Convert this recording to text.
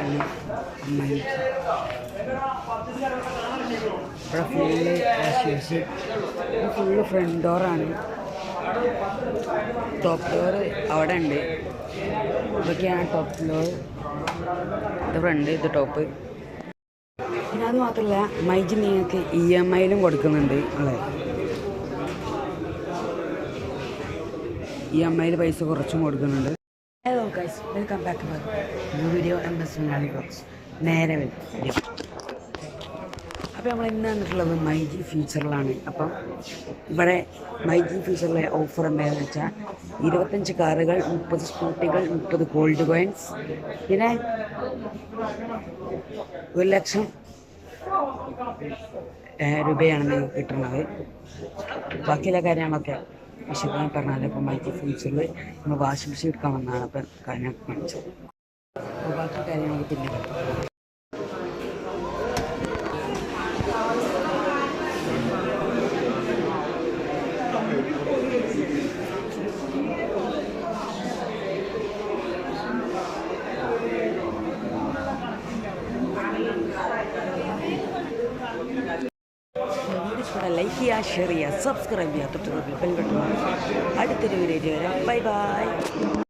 ആണ്. ഇവിടെ full shoes, full front ഡോറാണ്. ടോപ്പ് ഡോർ അവിടെ ഉണ്ട്. ഇതൊക്കെയാണ് ടോപ്പ് ഫ്ലോർ. ഇത് ഫ്രണ്ട്, ഇത് ടോപ്പ്. പിന്നെ അത് മാത്രമല്ല, മൈജി നിങ്ങൾക്ക് EMI കൊടുക്കുന്നുണ്ട് അല്ലേ. EMI പൈസ കുറച്ചും കൊടുക്കുന്നുണ്ട്. Hello guys, welcome back to new video. നേരെ വീഡിയോ. അപ്പോൾ നമ്മൾ ഇന്ന് വന്നിട്ടുള്ളത് മൈജി ഫ്യൂച്ചറിലാണ്. അപ്പം ഇവിടെ മൈജി ഫ്യൂച്ചറിലെ ഓഫർ എന്താണെന്ന് വെച്ചാൽ 25 കാറുകൾ, 30 സ്കൂട്ടികൾ, 30 ഗോൾഡ് കോയിൻസ്, പിന്നെ 1,00,000 രൂപയാണ് നിങ്ങൾക്ക് കിട്ടുന്നത്. ബാക്കിയുള്ള കാര്യങ്ങളൊക്കെ വിശദമായി പറഞ്ഞാൽ ഇപ്പം മൈജി ഫ്യൂച്ചറിൽ നമ്മൾ വാഷിംഗ് മെഷീൻ എടുക്കാൻ വന്നതാണ്. അപ്പം കാര്യങ്ങളൊക്കെ കാണിച്ചത്. അപ്പോൾ ബാക്കി കാര്യങ്ങളൊക്കെ പിന്നെ ലൈക്ക് ചെയ്യുക, ഷെയർ ചെയ്യുക, സബ്സ്ക്രൈബ് ചെയ്യുക, തൊട്ട് ബെൽ ബട്ടൺ. അടുത്തൊരു വീഡിയോ വരാം. Bye bye.